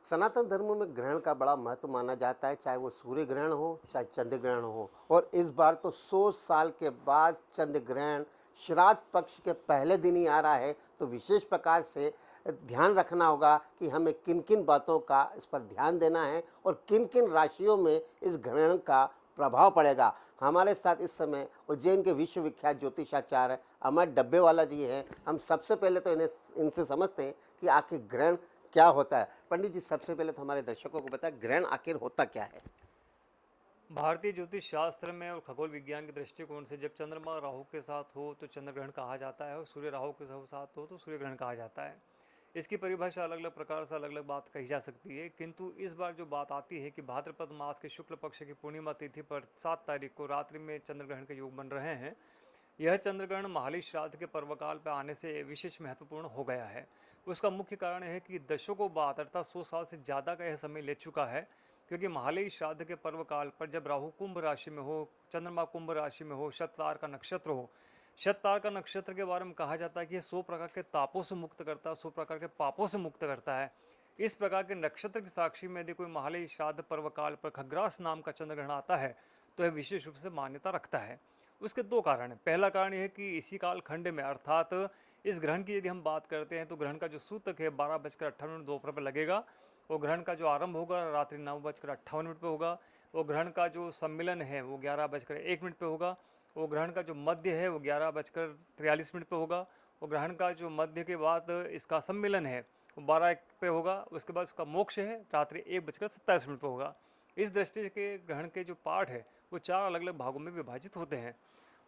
सनातन धर्म में ग्रहण का बड़ा महत्व माना जाता है, चाहे वो सूर्य ग्रहण हो, चाहे चंद्र ग्रहण हो। और इस बार तो 100 साल के बाद चंद्र ग्रहण श्राद्ध पक्ष के पहले दिन ही आ रहा है, तो विशेष प्रकार से ध्यान रखना होगा कि हमें किन-किन बातों का इस पर ध्यान देना है और किन-किन राशियों में इस ग्रहण का प्रभाव पड़ेगा। हमारे साथ इस समय उज्जैन के विश्वविख्यात ज्योतिषाचार्य अमर डब्बेवाला जी हैं। हम सबसे पहले तो इनसे समझते हैं कि आखिर ग्रहण क्या होता है। पंडित जी, सबसे पहले तो हमारे दर्शकों को बताएं ग्रहण आखिर होता क्या है। भारतीय ज्योतिष शास्त्र में और खगोल विज्ञान के दृष्टिकोण से जब चंद्रमा राहु के साथ हो तो चंद्र ग्रहण कहा जाता है और सूर्य राहु के साथ हो तो सूर्य ग्रहण कहा जाता है। इसकी परिभाषा अलग अलग प्रकार से अलग अलग बात कही जा सकती है, किंतु इस बार जो बात आती है कि भाद्रपद मास के शुक्ल पक्ष की पूर्णिमा तिथि पर 7 तारीख को रात्रि में चंद्र ग्रहण के योग बन रहे हैं। यह चंद्रग्रहण महाली श्राद्ध के पर्वकाल पर आने से विशेष महत्वपूर्ण हो गया है। उसका मुख्य कारण है कि दशकों बाद अर्थात 100 साल से ज़्यादा का यह समय ले चुका है, क्योंकि महालयी श्राद्ध के पर्वकाल पर जब राहु कुंभ राशि में हो, चंद्रमा कुंभ राशि में हो, शततार का नक्षत्र हो। शततार का नक्षत्र के बारे में कहा जाता है कि यह 100 प्रकार के तापों से मुक्त करता है, 100 प्रकार के पापों से मुक्त करता है। इस प्रकार के नक्षत्र की साक्षी में यदि कोई महालयी श्राद्ध पर्वकाल पर खग्रास नाम का चंद्रग्रहण आता है तो यह विशेष रूप से मान्यता रखता है। उसके दो कारण हैं। पहला कारण यह है कि इसी काल खंड में अर्थात इस ग्रहण की यदि हम बात करते हैं तो ग्रहण का जो सूतक है 12:58 दोपहर पर लगेगा। वो ग्रहण का जो आरंभ होगा रात्रि 9:58 पे होगा। वो ग्रहण का जो सम्मिलन है वो 11:01 पे होगा। वो ग्रहण का जो मध्य है वो 11:43 पे होगा। वो ग्रहण का जो मध्य के बाद इसका सम्मिलन है वो 12:01 पे होगा। उसके बाद उसका मोक्ष है रात्रि 1:27 पे होगा। इस दृष्टि के ग्रहण के जो पाठ है वो 4 अलग अलग भागों में विभाजित होते हैं।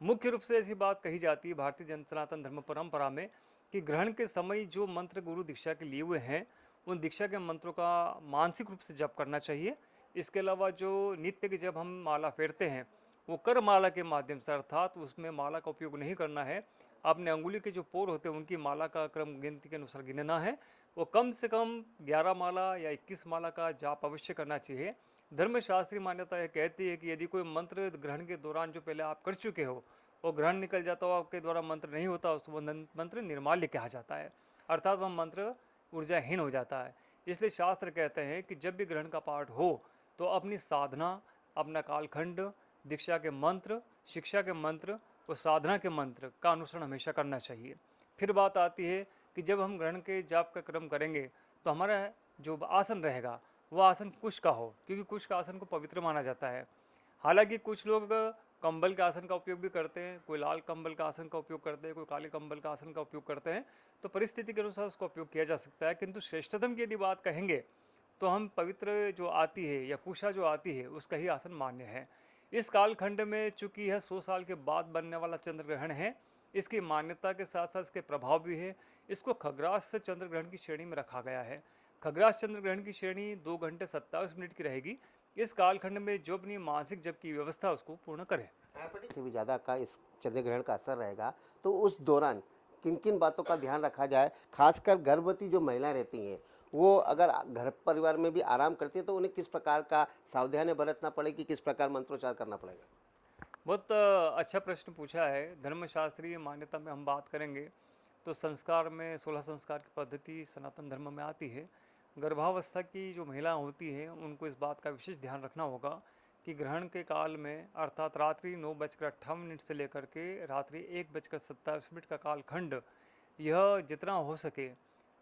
मुख्य रूप से ऐसी बात कही जाती है भारतीय जन सनातन धर्म परंपरा में कि ग्रहण के समय जो मंत्र गुरु दीक्षा के लिए हुए हैं उन दीक्षा के मंत्रों का मानसिक रूप से जप करना चाहिए। इसके अलावा जो नित्य की जब हम माला फेरते हैं वो कर माला के माध्यम से अर्थात उसमें माला का उपयोग नहीं करना है। अपने अंगुली के जो पोर होते हैं उनकी माला का क्रम गिनती के अनुसार गिनना है। वो कम से कम 11 माला या 21 माला का जाप अवश्य करना चाहिए। धर्मशास्त्रीय मान्यता यह कहती है कि यदि कोई मंत्र ग्रहण के दौरान जो पहले आप कर चुके हो वो ग्रहण निकल जाता हो, आपके द्वारा मंत्र नहीं होता, उसको मंत्र निर्माल्य कहा जाता है, अर्थात वह मंत्र ऊर्जाहीन हो जाता है। इसलिए शास्त्र कहते हैं कि जब भी ग्रहण का पाठ हो तो अपनी साधना, अपना कालखंड, दीक्षा के मंत्र, शिक्षा के मंत्र और साधना के मंत्र का अनुसरण हमेशा करना चाहिए। फिर बात आती है कि जब हम ग्रहण के जाप का क्रम करेंगे तो हमारा जो आसन रहेगा वह आसन कुश का हो, क्योंकि कुश का आसन को पवित्र माना जाता है। हालांकि कुछ लोग कंबल के आसन का उपयोग भी करते हैं, कोई लाल कंबल का आसन का उपयोग करते हैं, कोई काले कंबल का आसन का उपयोग करते हैं, तो परिस्थिति के अनुसार उसका उपयोग किया जा सकता है। किंतु श्रेष्ठतम की यदि बात कहेंगे तो हम पवित्र जो आती है या कुशा जो आती है उसका ही आसन मान्य है। इस कालखंड में चूंकि यह 100 साल के बाद बनने वाला चंद्र ग्रहण है, इसकी मान्यता के साथ साथ इसके प्रभाव भी है। इसको खग्रास से चंद्र ग्रहण की श्रेणी में रखा गया है। खग्रास चंद्र ग्रहण की श्रेणी 2 घंटे 27 मिनट की रहेगी। इस कालखंड में जो अपनी मानसिक जप की व्यवस्था उसको पूर्ण करे। से भी ज़्यादा का इस चंद्र ग्रहण का असर रहेगा, तो उस दौरान किन-किन बातों का ध्यान रखा जाए? खासकर गर्भवती जो महिलाएं रहती हैं, वो अगर घर परिवार में भी आराम करती हैं, तो उन्हें किस प्रकार का सावधानी बरतना पड़ेगी, किस प्रकार मंत्रोच्चार करना पड़ेगा? बहुत अच्छा प्रश्न पूछा है। धर्मशास्त्रीय मान्यता में हम बात करेंगे तो संस्कार में 16 संस्कार की पद्धति सनातन धर्म में आती है। गर्भावस्था की जो महिला होती हैं उनको इस बात का विशेष ध्यान रखना होगा कि ग्रहण के काल में अर्थात रात्रि 9:58 से लेकर के रात्रि 1:27 का कालखंड, यह जितना हो सके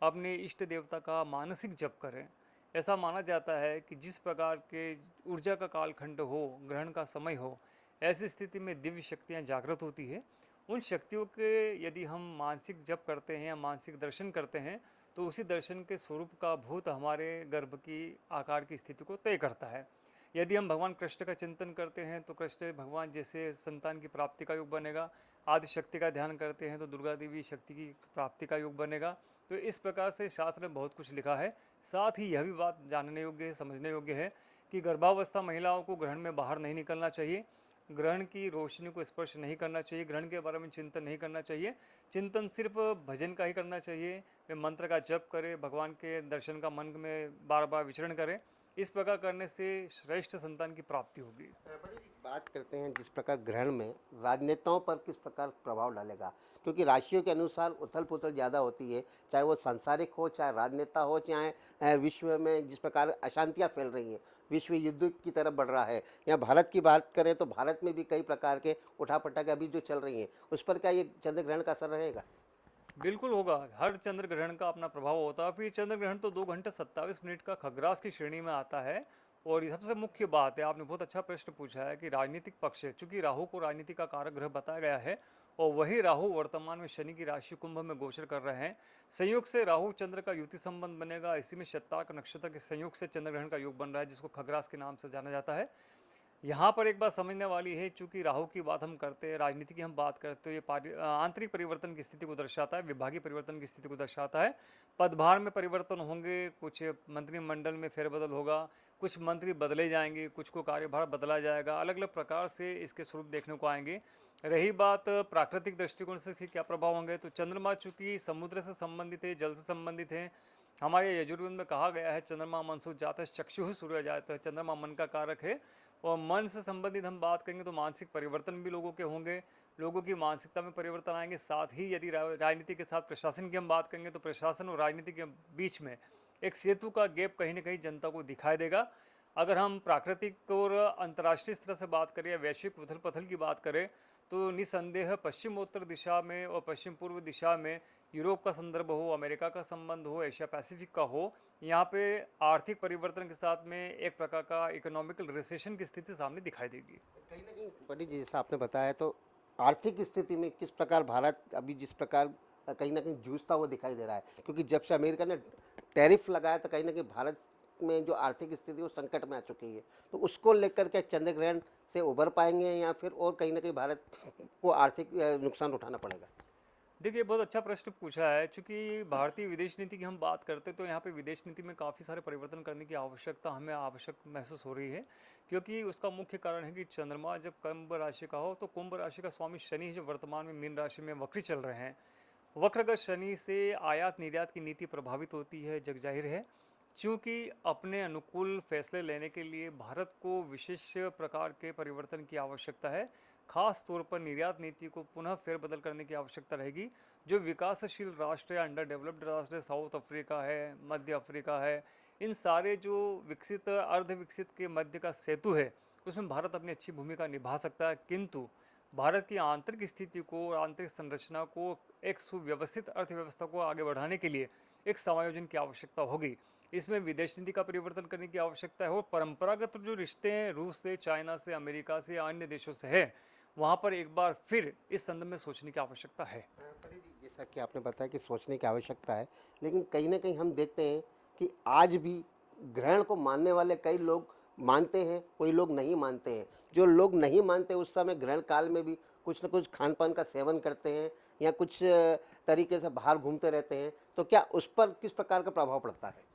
अपने इष्ट देवता का मानसिक जप करें। ऐसा माना जाता है कि जिस प्रकार के ऊर्जा का कालखंड हो, ग्रहण का समय हो, ऐसी स्थिति में दिव्य शक्तियाँ जागृत होती है। उन शक्तियों के यदि हम मानसिक जप करते हैं या मानसिक दर्शन करते हैं तो उसी दर्शन के स्वरूप का भूत हमारे गर्भ की आकार की स्थिति को तय करता है। यदि हम भगवान कृष्ण का चिंतन करते हैं तो कृष्ण भगवान जैसे संतान की प्राप्ति का योग बनेगा। आदि शक्ति का ध्यान करते हैं तो दुर्गा देवी शक्ति की प्राप्ति का योग बनेगा। तो इस प्रकार से शास्त्र में बहुत कुछ लिखा है। साथ ही यह भी बात जानने योग्य है, समझने योग्य है कि गर्भावस्था महिलाओं को ग्रहण में बाहर नहीं निकलना चाहिए, ग्रहण की रोशनी को स्पर्श नहीं करना चाहिए, ग्रहण के बारे में चिंतन नहीं करना चाहिए। चिंतन सिर्फ भजन का ही करना चाहिए। वे मंत्र का जप करें, भगवान के दर्शन का मन में बार बार विचरण करें। इस प्रकार करने से श्रेष्ठ संतान की प्राप्ति होगी। बड़ी बात करते हैं जिस प्रकार ग्रहण में राजनेताओं पर किस प्रकार प्रभाव डालेगा, क्योंकि राशियों के अनुसार उथल पुथल ज़्यादा होती है, चाहे वो सांसारिक हो, चाहे राजनेता हो, चाहे विश्व में जिस प्रकार अशांतियाँ फैल रही हैं, विश्व युद्ध की तरफ बढ़ रहा है, या भारत की बात करें तो भारत में भी कई प्रकार के उठापटक अभी जो चल रही हैं, उस पर क्या ये चंद्र ग्रहण का असर रहेगा? बिल्कुल होगा। हर चंद्र ग्रहण का अपना प्रभाव होता है। फिर चंद्र ग्रहण तो 2 घंटे 27 मिनट का खग्रास की श्रेणी में आता है। और ये सबसे मुख्य बात है, आपने बहुत अच्छा प्रश्न पूछा है कि राजनीतिक पक्ष है, चूंकि राहु को राजनीति का कारक ग्रह बताया गया है और वही राहु वर्तमान में शनि की राशि कुंभ में गोचर कर रहे हैं। संयोग से राहु चंद्र का युति संबंध बनेगा। इसी में शताक नक्षत्र के संयोग से चंद्र ग्रहण का योग बन रहा है, जिसको खग्रास के नाम से जाना जाता है। यहाँ पर एक बात समझने वाली है, चूंकि राहु की बात हम करते हैं, राजनीति की हम बात करते हैं, ये आंतरिक परिवर्तन की स्थिति को दर्शाता है, विभागीय परिवर्तन की स्थिति को दर्शाता है। पदभार में परिवर्तन होंगे, कुछ मंत्रिमंडल में फेरबदल होगा, कुछ मंत्री बदले जाएंगे, कुछ को कार्यभार बदला जाएगा, अलग अलग प्रकार से इसके स्वरूप देखने को आएंगे। रही बात प्राकृतिक दृष्टिकोण से क्या प्रभाव होंगे, तो चंद्रमा चूंकि समुद्र से संबंधित है, जल से संबंधित है। हमारे यजुर्वेद में कहा गया है, चंद्रमा मनसु जात चक्षु सूर्य जात, चंद्रमा मन का कारक है। और मन से संबंधित हम बात करेंगे तो मानसिक परिवर्तन भी लोगों के होंगे, लोगों की मानसिकता में परिवर्तन आएंगे। साथ ही यदि राजनीति के साथ प्रशासन की हम बात करेंगे तो प्रशासन और राजनीति के बीच में एक सेतु का गैप कहीं ना कहीं जनता को दिखाई देगा। अगर हम प्राकृतिक और अंतर्राष्ट्रीय स्तर से बात करें या वैश्विक उथल पथल की बात करें तो निसंदेह पश्चिमोत्तर दिशा में और पश्चिम पूर्व दिशा में यूरोप का संदर्भ हो, अमेरिका का संबंध हो, एशिया पैसिफिक का हो, यहाँ पे आर्थिक परिवर्तन के साथ में एक प्रकार का इकोनॉमिकल रिसेशन की स्थिति सामने दिखाई देगी। कहीं ना कहीं पंडित जी जैसा आपने बताया, तो आर्थिक स्थिति में किस प्रकार भारत अभी जिस प्रकार कहीं ना कहीं जूझता हुआ दिखाई दे रहा है, क्योंकि जब से अमेरिका ने टैरिफ लगाया तो कहीं ना कहीं भारत में जो आर्थिक स्थिति वो संकट में आ चुकी है, तो उसको लेकर के चंद्र ग्रहण से उबर पाएंगे या फिर और कहीं ना कहीं भारत को आर्थिक नुकसान उठाना पड़ेगा? देखिए, बहुत अच्छा प्रश्न पूछा है। चूंकि भारतीय विदेश नीति की हम बात करते तो यहाँ पे विदेश नीति में काफ़ी सारे परिवर्तन करने की आवश्यकता हमें आवश्यक महसूस हो रही है, क्योंकि उसका मुख्य कारण है कि चंद्रमा जब कुंभ राशि का हो तो कुंभ राशि का स्वामी शनि जो वर्तमान में मीन राशि में वक्री चल रहे हैं, वक्रगत शनि से आयात निर्यात की नीति प्रभावित होती है, जग जाहिर है। चूंकि अपने अनुकूल फैसले लेने के लिए भारत को विशेष प्रकार के परिवर्तन की आवश्यकता है, खास तौर पर निर्यात नीति को पुनः फेरबदल करने की आवश्यकता रहेगी। जो विकासशील राष्ट्र या अंडर डेवलप्ड राष्ट्र, साउथ अफ्रीका है, मध्य अफ्रीका है, इन सारे जो विकसित अर्ध विकसित के मध्य का सेतु है, उसमें भारत अपनी अच्छी भूमिका निभा सकता है। किंतु भारत की आंतरिक स्थिति को, आंतरिक संरचना को, एक सुव्यवस्थित अर्थव्यवस्था को आगे बढ़ाने के लिए एक समायोजन की आवश्यकता होगी। इसमें विदेश नीति का परिवर्तन करने की आवश्यकता है और परंपरागत जो रिश्ते हैं रूस से, चाइना से, अमेरिका से या अन्य देशों से है, वहाँ पर एक बार फिर इस संदर्भ में सोचने की आवश्यकता है। पंडित जी जैसा कि आपने बताया कि सोचने की आवश्यकता है, लेकिन कहीं ना कहीं हम देखते हैं कि आज भी ग्रहण को मानने वाले कई लोग मानते हैं, कोई लोग नहीं मानते हैं। जो लोग नहीं मानते उस समय ग्रहण काल में भी कुछ न कुछ खान पान का सेवन करते हैं या कुछ तरीके से बाहर घूमते रहते हैं, तो क्या उस पर किस प्रकार का प्रभाव पड़ता है?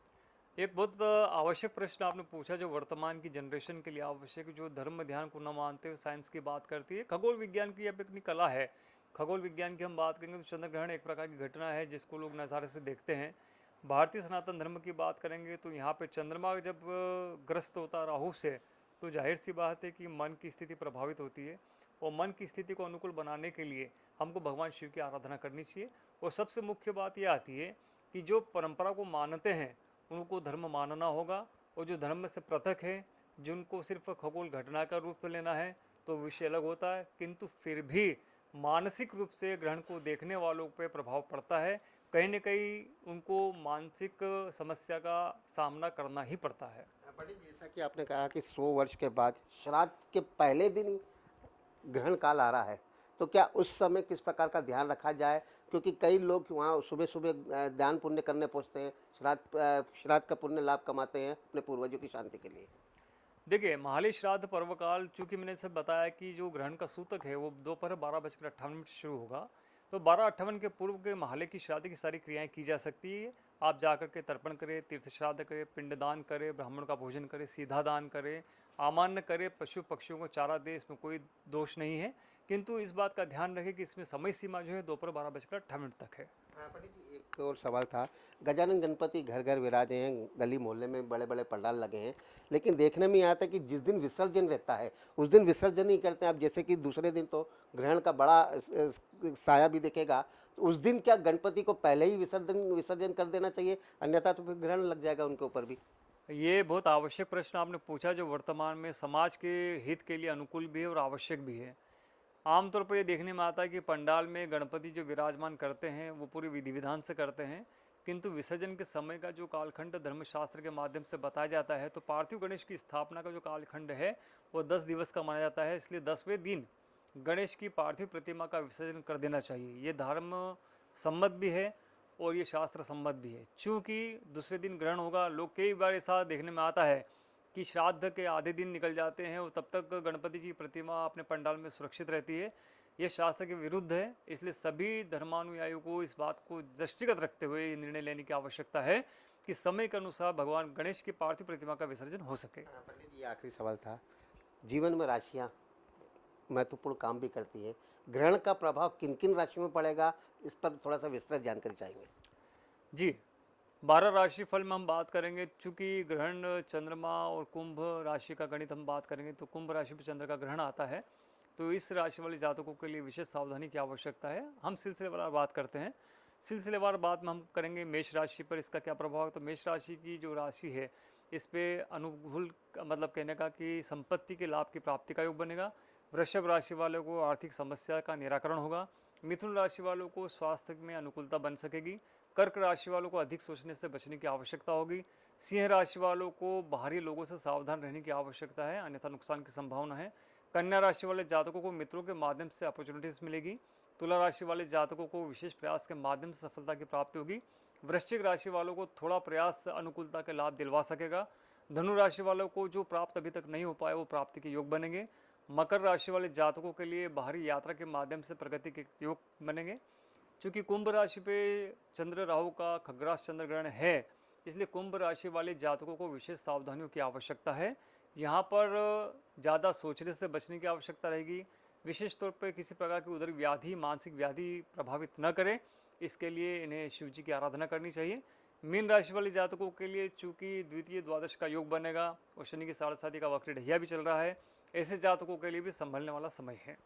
एक बहुत आवश्यक प्रश्न आपने पूछा, जो वर्तमान की जनरेशन के लिए आवश्यक, जो धर्म ध्यान को न मानते हुए साइंस की बात करती है। खगोल विज्ञान की अब अपनी कला है। खगोल विज्ञान की हम बात करेंगे तो चंद्र ग्रहण एक प्रकार की घटना है जिसको लोग नज़ारे से देखते हैं। भारतीय सनातन धर्म की बात करेंगे तो यहाँ पे चंद्रमा जब ग्रस्त होता है राहु से, तो जाहिर सी बात है कि मन की स्थिति प्रभावित होती है और मन की स्थिति को अनुकूल बनाने के लिए हमको भगवान शिव की आराधना करनी चाहिए। और सबसे मुख्य बात यह आती है कि जो परंपरा को मानते हैं उनको धर्म मानना होगा, और जो धर्म से पृथक है, जिनको सिर्फ खगोल घटना का रूप लेना है, तो विषय अलग होता है। किंतु फिर भी मानसिक रूप से ग्रहण को देखने वालों पे प्रभाव पड़ता है, कहीं न कहीं उनको मानसिक समस्या का सामना करना ही पड़ता है। पंडित जी जैसा कि आपने कहा कि 100 वर्ष के बाद श्राद्ध के पहले दिन ही ग्रहण काल आ रहा है, तो क्या उस समय किस प्रकार का ध्यान रखा जाए, क्योंकि कई लोग वहाँ सुबह सुबह दान पुण्य करने पहुँचते हैं, श्राद्ध का पुण्य लाभ कमाते हैं अपने पूर्वजों की शांति के लिए? देखिए, महालय श्राद्ध पर्वकाल, चूंकि मैंने सब बताया कि जो ग्रहण का सूतक है वो दोपहर 12:58 से शुरू होगा, तो 12:58 के पूर्व के महालय की श्राद्ध की सारी क्रियाएं की जा सकती है। आप जाकर के तर्पण करें, तीर्थ श्राद्ध करें, पिंडदान करें, ब्राह्मण का भोजन करें, सीधा दान करें, अमान्य करें, पशु पक्षियों को चारा दें, इसमें कोई दोष नहीं है। किंतु इस बात का ध्यान रखें कि इसमें समय सीमा जो है दोपहर 12:58 तक है। पंडित जी एक एक और सवाल था, गजानन गणपति घर घर विराजे हैं, गली मोहल्ले में बड़े बड़े पंडाल लगे हैं, लेकिन देखने में ये आता है कि जिस दिन विसर्जन रहता है उस दिन विसर्जन नहीं करते हैं। अब जैसे कि दूसरे दिन तो ग्रहण का बड़ा साया भी दिखेगा, तो उस दिन क्या गणपति को पहले ही विसर्जन विसर्जन कर देना चाहिए, अन्यथा तो फिर ग्रहण लग जाएगा उनके ऊपर भी। ये बहुत आवश्यक प्रश्न आपने पूछा, जो वर्तमान में समाज के हित के लिए अनुकूल भी है और आवश्यक भी है। आमतौर पर ये देखने में आता है कि पंडाल में गणपति जो विराजमान करते हैं वो पूरी विधि विधान से करते हैं, किंतु विसर्जन के समय का जो कालखंड धर्मशास्त्र के माध्यम से बताया जाता है, तो पार्थिव गणेश की स्थापना का जो कालखंड है वो 10 दिवस का माना जाता है। इसलिए 10वें दिन गणेश की पार्थिव प्रतिमा का विसर्जन कर देना चाहिए। ये धर्म सम्मत भी है और ये शास्त्र सम्मत भी है। चूँकि दूसरे दिन ग्रहण होगा, लोग कई बार ऐसा देखने में आता है कि श्राद्ध के आधे दिन निकल जाते हैं और तब तक गणपति जी की प्रतिमा अपने पंडाल में सुरक्षित रहती है। ये शास्त्र के विरुद्ध है। इसलिए सभी धर्मानुयायियों को इस बात को दृष्टिगत रखते हुए ये निर्णय लेने की आवश्यकता है कि समय के अनुसार भगवान गणेश की पार्थिव प्रतिमा का विसर्जन हो सके। पंडित जी, आखिरी सवाल था, जीवन में राशियाँ महत्वपूर्ण काम भी करती है, ग्रहण का प्रभाव किन किन राशियों में पड़ेगा, इस पर थोड़ा सा विस्तृत जानकारी चाहेंगे। जी, 12 राशि फल में हम बात करेंगे। चूंकि ग्रहण चंद्रमा और कुंभ राशि का गणित हम बात करेंगे, तो कुंभ राशि पर चंद्र का ग्रहण आता है, तो इस राशि वाले जातकों के लिए विशेष सावधानी की आवश्यकता है। हम सिलसिलेवार बात करते हैं। सिलसिलेवार बात में हम करेंगे मेष राशि पर इसका क्या प्रभाव है। तो मेष राशि की जो राशि है, इस पे अनुकूल मतलब कहने का कि संपत्ति के लाभ की प्राप्ति का योग बनेगा। वृषभ राशि वालों को आर्थिक समस्या का निराकरण होगा। मिथुन राशि वालों को स्वास्थ्य में अनुकूलता बन सकेगी। कर्क राशि वालों को अधिक सोचने से बचने की आवश्यकता होगी। सिंह राशि वालों को बाहरी लोगों से सावधान रहने की आवश्यकता है, अन्यथा नुकसान की संभावना है। कन्या राशि वाले जातकों को मित्रों के माध्यम से अपॉर्चुनिटीज मिलेगी। तुला राशि वाले जातकों को विशेष प्रयास के माध्यम से सफलता की प्राप्ति होगी। वृश्चिक राशि वालों को थोड़ा प्रयास अनुकूलता के लाभ दिलवा सकेगा। धनु राशि वालों को जो प्राप्त अभी तक नहीं हो पाए वो प्राप्ति के योग बनेंगे। मकर राशि वाले जातकों के लिए बाहरी यात्रा के माध्यम से प्रगति के योग बनेंगे। चूंकि कुंभ राशि पे चंद्र राहु का खग्रास चंद्र ग्रहण है, इसलिए कुंभ राशि वाले जातकों को विशेष सावधानियों की आवश्यकता है। यहाँ पर ज़्यादा सोचने से बचने की आवश्यकता रहेगी। विशेष तौर पर किसी प्रकार की उदर व्याधि, मानसिक व्याधि प्रभावित न करे, इसके लिए इन्हें शिव जी की आराधना करनी चाहिए। मीन राशि वाले जातकों के लिए चूंकि द्वितीय द्वादश का योग बनेगा और शनि की साढ़े साथी का वक्री ढैया भी चल रहा है, ऐसे जातकों के लिए भी संभलने वाला समय है।